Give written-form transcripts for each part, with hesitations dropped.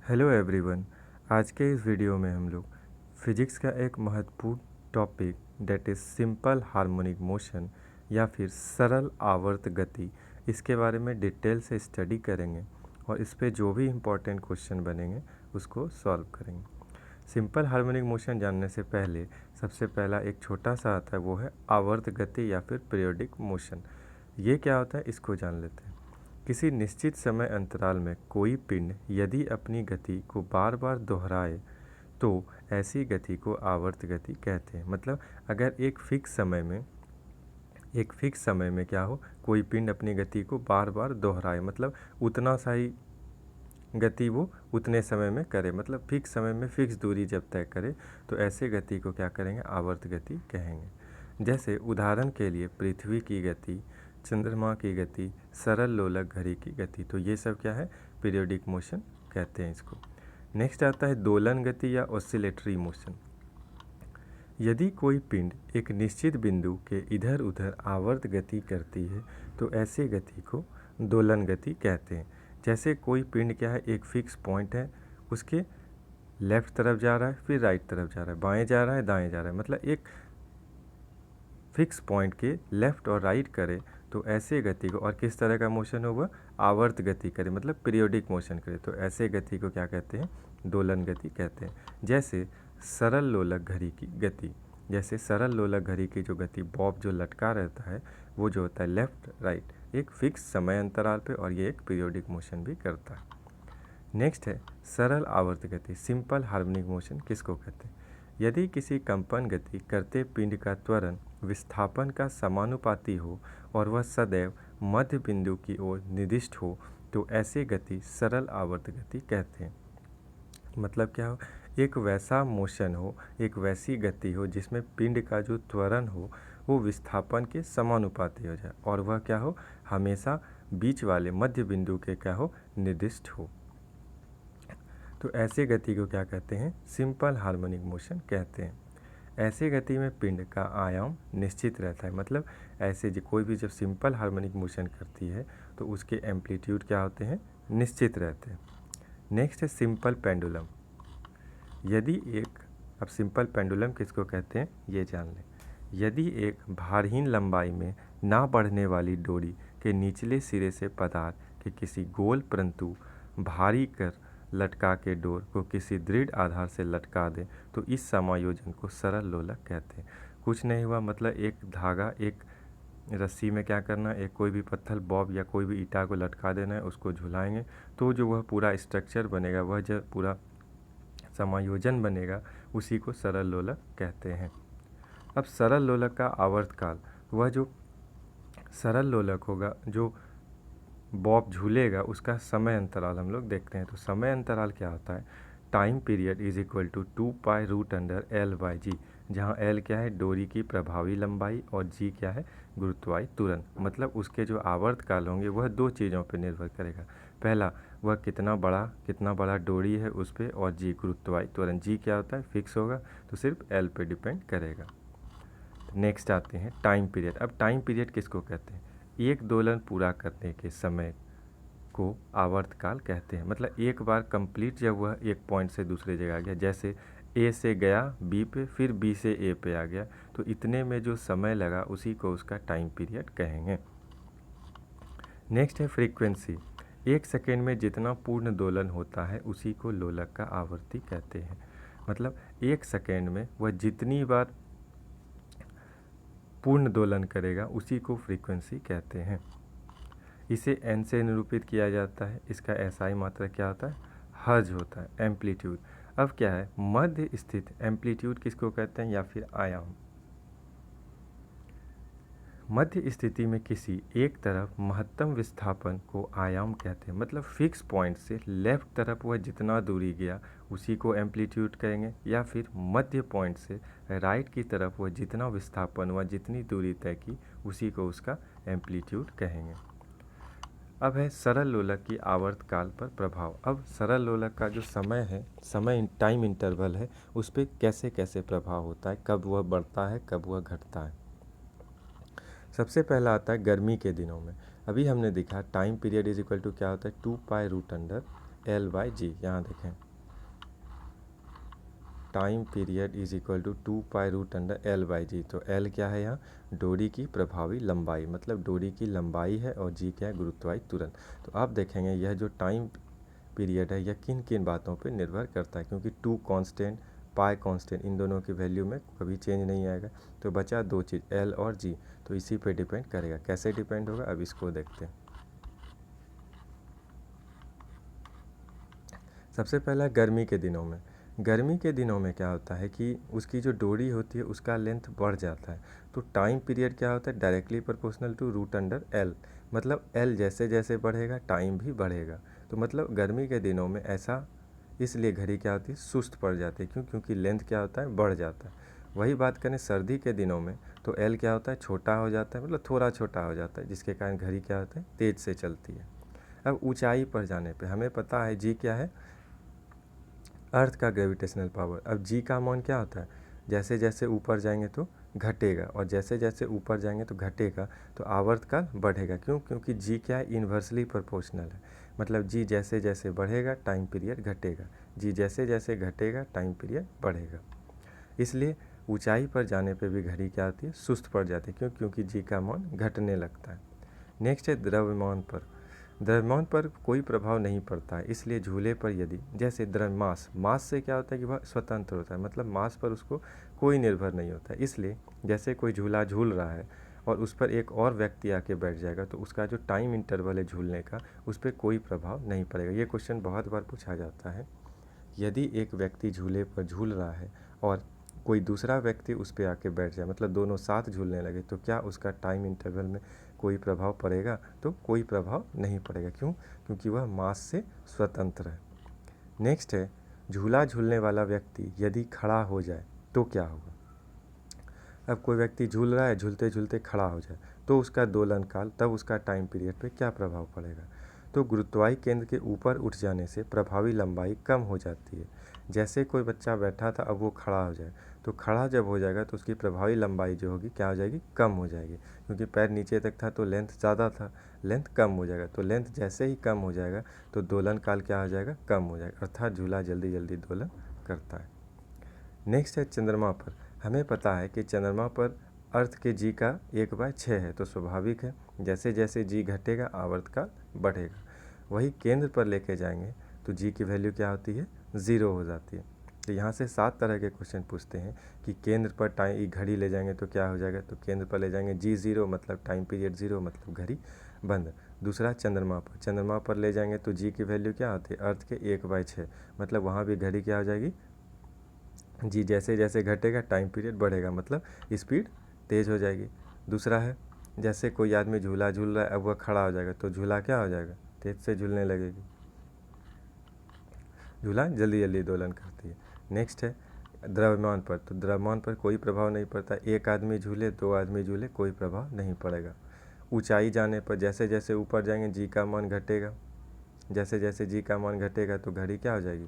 Hello everyone. आज के इस वीडियो में हम लोग फिजिक्स का एक महत्वपूर्ण topic that is simple harmonic motion या फिर सरल आवर्त गति, इसके बारे में डिटेल से स्टडी करेंगे और इस पे जो भी इम्पोर्टेंट क्वेश्चन बनेंगे उसको सॉल्व करेंगे। सिंपल हार्मोनिक मोशन जानने से पहले सबसे पहला एक छोटा सा आता है, वो है आवर्त गति या फिर पीरियोडिक मोशन। ये क्या होता है इसको जान लेते हैं। किसी निश्चित समय अंतराल में कोई पिंड यदि अपनी गति को बार बार दोहराए तो ऐसी गति को आवर्त गति कहते हैं। मतलब अगर एक फिक्स समय में क्या हो, कोई पिंड अपनी गति को बार बार दोहराए, मतलब उतना सा ही गति वो उतने समय में करे, मतलब फिक्स समय में फिक्स दूरी जब तय करे तो ऐसे गति को क्या करेंगे, आवर्त गति कहेंगे। जैसे उदाहरण के लिए पृथ्वी की गति, चंद्रमा की गति, सरल लोलक घड़ी की गति, तो ये सब क्या है, पीरियोडिक मोशन कहते हैं इसको। नेक्स्ट आता है दोलन गति या ऑसिलेटरी मोशन। यदि कोई पिंड एक निश्चित बिंदु के इधर उधर आवर्त गति करती है तो ऐसे गति को दोलन गति कहते हैं। जैसे कोई पिंड क्या है, एक फिक्स पॉइंट है, उसके लेफ्ट तरफ जा रहा है, फिर राइट तरफ जा रहा है, बाएं जा रहा है, दाएं जा रहा है, मतलब एक फिक्स पॉइंट के लेफ़्ट और राइट करे तो ऐसे गति को, और किस तरह का मोशन होगा, आवर्त गति करे, मतलब पीरियोडिक मोशन करे, तो ऐसे गति को क्या कहते हैं, दोलन गति कहते हैं। जैसे सरल लोलक घड़ी की गति, जैसे सरल लोलक घड़ी की जो गति, बॉब जो लटका रहता है वो जो होता है लेफ़्ट राइट एक फिक्स समय अंतराल पे, और ये एक पीरियोडिक मोशन भी करता है। नेक्स्ट है सरल आवर्त गति, सिंपल हार्मोनिक मोशन किसको कहते हैं। यदि किसी कंपन गति करते पिंड का त्वरण विस्थापन का समानुपाती हो और वह सदैव मध्य बिंदु की ओर निर्दिष्ट हो तो ऐसे गति सरल आवर्त गति कहते हैं। मतलब क्या हो, एक वैसा मोशन हो, एक वैसी गति हो जिसमें पिंड का जो त्वरण हो वो विस्थापन के समानुपाती हो जाए और वह क्या हो, हमेशा बीच वाले मध्य बिंदु के क्या हो, निर्दिष्ट हो, तो ऐसे गति को क्या कहते हैं, सिंपल हार्मोनिक मोशन कहते हैं। ऐसे गति में पिंड का आयाम निश्चित रहता है। मतलब ऐसे कोई भी जब सिंपल हार्मोनिक मोशन करती है तो उसके एम्पलीट्यूड क्या होते हैं, निश्चित रहते हैं। नेक्स्ट है सिंपल पेंडुलम। यदि एक, अब सिंपल पेंडुलम किसको कहते हैं ये जान लें। यदि एक भारहीन लंबाई में ना बढ़ने वाली डोरी के निचले सिरे से पदार्थ के किसी गोल परंतु भारी कर लटका के डोर को किसी दृढ़ आधार से लटका दे तो इस समायोजन को सरल लोलक कहते हैं। कुछ नहीं हुआ, मतलब एक धागा, एक रस्सी में क्या करना है, एक कोई भी पत्थर, बॉब या कोई भी ईटा को लटका देना है, उसको झुलाएंगे तो जो वह पूरा स्ट्रक्चर बनेगा, वह जो पूरा समायोजन बनेगा उसी को सरल लोलक कहते हैं। अब सरल लोलक का आवर्तकाल, वह जो सरल लोलक होगा, जो बॉब झूलेगा, उसका समय अंतराल हम लोग देखते हैं। तो समय अंतराल क्या होता है, time period is equal to 2π√L/g, जहाँ L क्या है, डोरी की प्रभावी लंबाई, और G क्या है, गुरुत्वाई त्वरण। मतलब उसके जो आवर्तकाल होंगे वह दो चीज़ों पर निर्भर करेगा। पहला, वह कितना बड़ा डोरी है उस पर, और G गुरुत्वाई त्वरण। G क्या होता है, फिक्स होगा, तो सिर्फ L पे डिपेंड करेगा। नेक्स्ट आते हैं टाइम पीरियड। अब टाइम पीरियड किसको कहते हैं, एक दोलन पूरा करने के समय को आवर्तकाल कहते हैं। मतलब एक बार कंप्लीट जब वह एक पॉइंट से दूसरे जगह गया, जैसे ए से गया बी पे, फिर बी से ए पे आ गया, तो इतने में जो समय लगा उसी को उसका टाइम पीरियड कहेंगे। नेक्स्ट है फ्रीक्वेंसी। एक सेकेंड में जितना पूर्ण दोलन होता है उसी को लोलक का आवर्ती कहते हैं। मतलब एक सेकेंड में वह जितनी बार पूर्ण दोलन करेगा उसी को फ्रीक्वेंसी कहते हैं। इसे n से निरूपित किया जाता है। इसका SI मात्रा क्या होता है, हर्ज होता है। एम्पलीट्यूड, अब क्या है, मध्य स्थित एम्पलीट्यूड किसको कहते हैं, या फिर आयाम। मध्य स्थिति में किसी एक तरफ महत्तम विस्थापन को आयाम कहते हैं। मतलब फिक्स पॉइंट से लेफ्ट तरफ वह जितना दूरी गया उसी को एम्पलीट्यूड कहेंगे, या फिर मध्य पॉइंट से राइट की तरफ वह जितना विस्थापन हुआ, जितनी दूरी तय की, उसी को उसका एम्पलीट्यूड कहेंगे। अब है सरल लोलक की आवर्तकाल पर प्रभाव। अब सरल लोलक का जो समय है, समय टाइम इंटरवल है, उस पर कैसे कैसे प्रभाव होता है, कब वह बढ़ता है, कब वह घटता है। सबसे पहला आता है गर्मी के दिनों में। अभी हमने देखा time period is equal to क्या होता है, 2π√L L/g। यहाँ देखें time period is equal to 2π√L/g। तो L क्या है यहाँ, डोरी की प्रभावी लंबाई, मतलब डोरी की लंबाई है, और g क्या है, गुरुत्वाकर्षण त्वरण। तो आप देखेंगे यह जो टाइम पीरियड है यह किन किन बातों पे निर्भर करता है, क्योंकि 2 कांस्टेंट पाई कांस्टेंट इन दोनों की वैल्यू में कभी चेंज नहीं आएगा। तो बचा दो चीज़ L और G, तो इसी पे डिपेंड करेगा। कैसे डिपेंड होगा अब इसको देखते हैं। सबसे पहला गर्मी के दिनों में, गर्मी के दिनों में क्या होता है कि उसकी जो डोरी होती है उसका लेंथ बढ़ जाता है। तो टाइम पीरियड क्या होता है, डायरेक्टली प्रोपोर्शनल टू √L, मतलब L जैसे जैसे बढ़ेगा टाइम भी बढ़ेगा। तो मतलब गर्मी के दिनों में ऐसा इसलिए घड़ी क्या होती है, सुस्त पड़ जाती है। क्यों, क्योंकि लेंथ क्या होता है, बढ़ जाता है। वही बात करें सर्दी के दिनों में, तो L क्या होता है, छोटा हो जाता है, मतलब थोड़ा छोटा हो जाता है, जिसके कारण घड़ी क्या होता है, तेज़ से चलती है। अब ऊंचाई पर जाने पे हमें पता है जी क्या है, अर्थ का ग्रेविटेशनल पावर। अब जी का मान क्या होता है, जैसे जैसे ऊपर जाएंगे तो घटेगा, और जैसे जैसे ऊपर जाएंगे तो घटेगा, तो आवर्तकाल बढ़ेगा। क्यों, क्योंकि जी क्या है, इन्वर्सली प्रोपोर्शनल है। मतलब जी जैसे जैसे बढ़ेगा टाइम पीरियड घटेगा, जी जैसे जैसे घटेगा टाइम पीरियड बढ़ेगा। इसलिए ऊंचाई पर जाने पे भी घड़ी क्या होती है, सुस्त पड़ जाती है। क्यों, क्योंकि जी का मान घटने लगता है। नेक्स्ट है द्रव्यमान पर। द्रव्यमान पर कोई प्रभाव नहीं पड़ता है, इसलिए झूले पर यदि जैसे मास, मास से क्या होता है कि वह स्वतंत्र होता है, मतलब मास पर उसको कोई निर्भर नहीं होता है। इसलिए जैसे कोई झूला झूल रहा है और उस पर एक और व्यक्ति आके बैठ जाएगा, तो उसका जो टाइम इंटरवल है झूलने का, उस पर कोई प्रभाव नहीं पड़ेगा। ये क्वेश्चन बहुत बार पूछा जाता है। यदि एक व्यक्ति झूले पर झूल रहा है और कोई दूसरा व्यक्ति उस पर आके बैठ जाए, मतलब दोनों साथ झूलने लगे, तो क्या उसका टाइम इंटरवल में कोई प्रभाव पड़ेगा, तो कोई प्रभाव नहीं पड़ेगा। क्यों, क्योंकि वह मास से स्वतंत्र है। नेक्स्ट है झूला झूलने वाला व्यक्ति यदि खड़ा हो जाए तो क्या होगा। अब कोई व्यक्ति झूल रहा है, झूलते झूलते खड़ा हो जाए, तो उसका दोलन काल, तब उसका टाइम पीरियड पे क्या प्रभाव पड़ेगा। तो गुरुत्वाकर्षण केंद्र के ऊपर उठ जाने से प्रभावी लंबाई कम हो जाती है। जैसे कोई बच्चा बैठा था अब वो खड़ा हो जाए, तो खड़ा जब हो जाएगा तो उसकी प्रभावी लंबाई जो होगी क्या हो जाएगी, कम हो जाएगी। क्योंकि पैर नीचे तक था तो लेंथ ज़्यादा था, लेंथ कम हो जाएगा। तो लेंथ जैसे ही कम हो जाएगा तो दोलन काल क्या हो जाएगा, कम हो जाएगा, अर्थात झूला जल्दी जल्दी दोलन करता है। नेक्स्ट है चंद्रमा पर। हमें पता है कि चंद्रमा पर अर्थ के जी का 1/6 है, तो स्वाभाविक है जैसे जैसे जी घटेगा आवर्तकाल बढ़ेगा। वही केंद्र पर लेके जाएंगे तो जी की वैल्यू क्या होती है, 0 हो जाती है। तो यहाँ से 7 तरह के क्वेश्चन पूछते हैं कि केंद्र पर टाइम घड़ी ले जाएंगे तो क्या हो जाएगा। तो केंद्र पर ले जाएंगे जी 0, मतलब टाइम पीरियड 0, मतलब घड़ी बंद। दूसरा चंद्रमा पर ले जाएंगे तो जी की वैल्यू क्या होती है, अर्थ के 1/6, मतलब वहाँ भी घड़ी क्या हो जाएगी, जी जैसे जैसे घटेगा टाइम पीरियड बढ़ेगा, मतलब स्पीड तेज़ हो जाएगी। दूसरा है जैसे कोई आदमी झूला झूल रहा है, अब वह खड़ा हो जाएगा तो झूला क्या हो जाएगा, तेज़ से झूलने लगेगी, झूला जल्दी जल्दी दोलन करती है। नेक्स्ट है द्रव्यमान पर। तो द्रव्यमान पर कोई प्रभाव नहीं पड़ता, एक आदमी झूले दो आदमी झूले कोई प्रभाव नहीं पड़ेगा। ऊंचाई जाने पर जैसे जैसे ऊपर जाएंगे जी का मान घटेगा, जैसे जैसे जी का मान घटेगा तो घड़ी क्या हो जाएगी,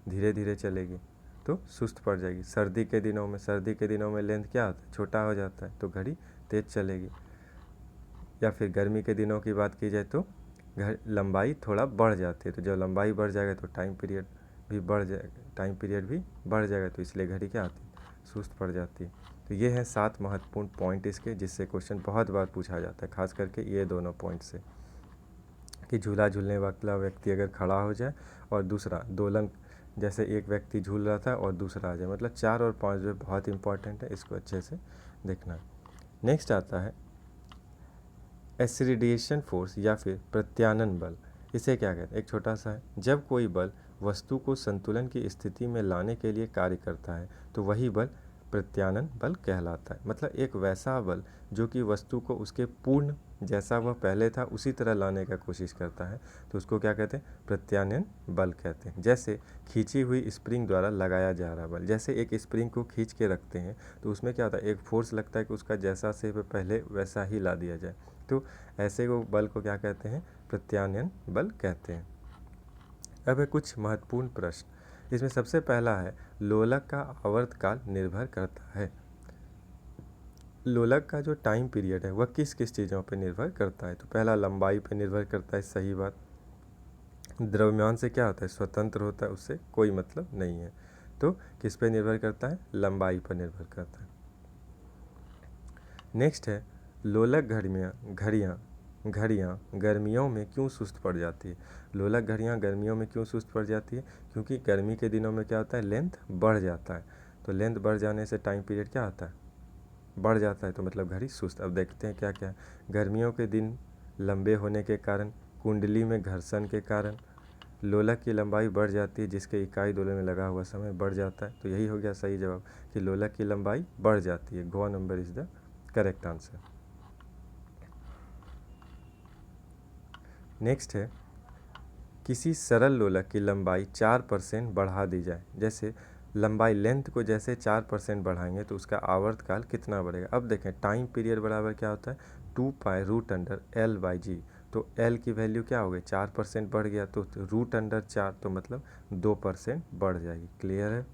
धीरे धीरे चलेगी, तो सुस्त पड़ जाएगी। सर्दी के दिनों में लेंथ क्या होता है, छोटा हो जाता है, तो घड़ी तेज़ चलेगी। या फिर गर्मी के दिनों की बात की जाए तो लंबाई थोड़ा बढ़ जाती है, तो जब लंबाई बढ़ जाएगा तो टाइम पीरियड भी बढ़ जाएगा, तो इसलिए घड़ी क्या होती है, सुस्त पड़ जाती है। तो ये हैं 7 महत्वपूर्ण पॉइंट इसके, जिससे क्वेश्चन बहुत बार पूछा जाता है, खास करके ये दोनों पॉइंट से, कि झूला झूलने वाला व्यक्ति अगर खड़ा हो जाए और दूसरा दोलन, जैसे एक व्यक्ति झूल रहा था और दूसरा आ जाए, मतलब 4 और 5 जो बहुत इंपॉर्टेंट है, इसको अच्छे से देखना है। नेक्स्ट आता है एक्सीलरेशन फोर्स या फिर प्रत्यानयन बल। इसे क्या कहते हैं, एक छोटा सा है, जब कोई बल वस्तु को संतुलन की स्थिति में लाने के लिए कार्य करता है तो वही बल प्रत्यानयन बल कहलाता है। मतलब एक वैसा बल जो कि वस्तु को उसके पूर्ण जैसा वह पहले था उसी तरह लाने का कोशिश करता है, तो उसको क्या कहते हैं, प्रत्यानयन बल कहते हैं। जैसे खींची हुई स्प्रिंग द्वारा लगाया जा रहा बल, जैसे एक स्प्रिंग को खींच के रखते हैं तो उसमें क्या होता है, एक फोर्स लगता है कि उसका जैसा से पहले वैसा ही ला दिया जाए, तो ऐसे वो बल को क्या कहते हैं, प्रत्यानयन बल कहते हैं। अब है कुछ महत्वपूर्ण प्रश्न। इसमें सबसे पहला है लोलक का आवर्तकाल निर्भर करता है। लोलक का जो टाइम पीरियड है वह किस किस चीज़ों पर निर्भर करता है। तो पहला लंबाई पर निर्भर करता है, सही बात। द्रव्यमान से क्या होता है, स्वतंत्र होता है, उससे कोई मतलब नहीं है। तो किस पे निर्भर करता है, लंबाई पर निर्भर करता है। नेक्स्ट है लोलक घड़ियाँ गर्मियों में क्यों सुस्त पड़ जाती है। लोलक घड़ियाँ गर्मियों में क्यों सुस्त पड़ जाती है, क्योंकि गर्मी के दिनों में क्या होता है, लेंथ बढ़ जाता है। तो लेंथ बढ़ जाने से टाइम पीरियड क्या होता है, बढ़ जाता है, तो मतलब घड़ी सुस्त। अब देखते हैं क्या क्या। गर्मियों के दिन लंबे होने के कारण, कुंडली में घर्षण के कारण लोलक की लंबाई बढ़ जाती है, जिसके इकाई दोलन में लगा हुआ समय बढ़ जाता है। तो यही हो गया सही जवाब कि लोलक की लंबाई बढ़ जाती है। गो number is the correct answer. Next है किसी सरल लोलक की लंबाई 4% बढ़ा दी जाए। जैसे लंबाई लेंथ को जैसे 4% बढ़ाएंगे तो उसका आवर्तकाल कितना बढ़ेगा। अब देखें टाइम पीरियड बराबर क्या होता है, 2π√L/g। तो L की वैल्यू क्या हो गई, 4% बढ़ गया, तो √4 तो मतलब 2% बढ़ जाएगी। क्लियर है।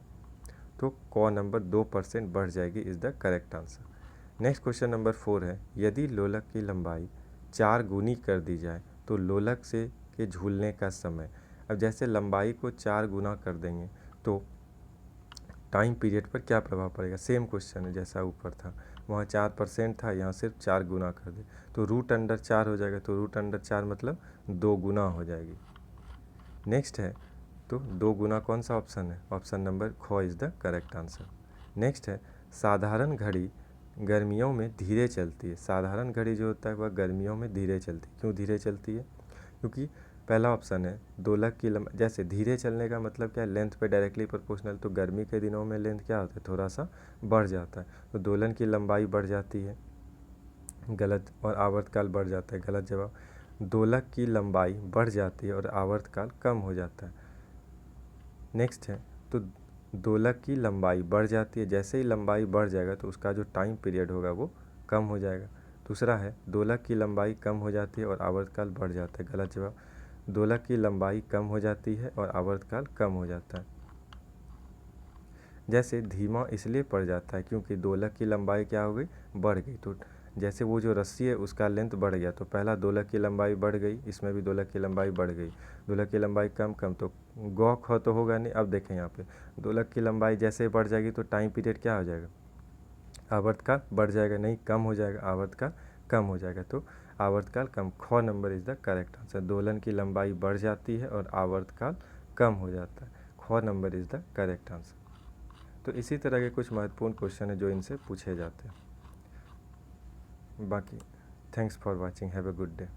तो क नंबर 2% बढ़ जाएगी is the correct answer. Next question number 4 है यदि लोलक की लंबाई 4 गुनी कर दी जाए तो लोलक से के झूलने का समय। अब जैसे लंबाई को 4 गुना कर देंगे तो टाइम पीरियड पर क्या प्रभाव पड़ेगा। सेम क्वेश्चन है जैसा ऊपर था, वहाँ 4% था, यहाँ सिर्फ 4 गुना कर दे तो √4 हो जाएगा। तो √4 मतलब 2 गुना हो जाएगी। नेक्स्ट है तो 2 गुना कौन सा ऑप्शन है, ऑप्शन नंबर ख is the correct answer. Next है साधारण घड़ी गर्मियों में धीरे चलती है। साधारण घड़ी जो होता है वह गर्मियों में धीरे चलती है। क्यों धीरे चलती है, क्योंकि पहला ऑप्शन है दोलक की लंबाई, जैसे धीरे चलने का मतलब क्या है, लेंथ पे डायरेक्टली प्रोपोर्शनल। तो गर्मी के दिनों में लेंथ क्या होता है, थोड़ा सा बढ़ जाता है, तो दोलन की लंबाई बढ़ जाती है, गलत। और आवर्तकाल बढ़ जाता है, गलत जवाब। दोलक की लंबाई बढ़ जाती है और आवर्तकाल कम हो जाता है। नेक्स्ट है तो दोलक की लंबाई बढ़ जाती है, जैसे ही लंबाई बढ़ जाएगा तो उसका जो टाइम पीरियड होगा वो कम हो जाएगा। दूसरा है दोलक की लंबाई कम हो जाती है और आवर्तकाल बढ़ जाता है, गलत जवाब। दोलक की लंबाई कम हो जाती है और आवर्तकाल कम हो जाता है। जैसे धीमा इसलिए पड़ जाता है क्योंकि दोलक की लंबाई क्या हो गई, बढ़ गई। तो जैसे वो जो रस्सी है उसका लेंथ बढ़ गया, तो पहला दोलक की लंबाई बढ़ गई, इसमें भी दोलक की लंबाई बढ़ गई। दोलक की लंबाई कम कम तो गौ ख तो होगा नहीं। अब देखें यहाँ पे दोलक की लंबाई जैसे बढ़ जाएगी तो टाइम पीरियड क्या हो जाएगा, आवर्तकाल बढ़ जाएगा, नहीं कम हो जाएगा, आवर्तकाल कम हो जाएगा। तो आवर्तकाल कम, ख number is the correct answer. दोलन की लंबाई बढ़ जाती है और आवर्तकाल कम हो जाता है, ख number is the correct answer. तो इसी तरह के कुछ महत्वपूर्ण क्वेश्चन है जो इनसे पूछे जाते हैं। बाकी thanks for watching, have a good day.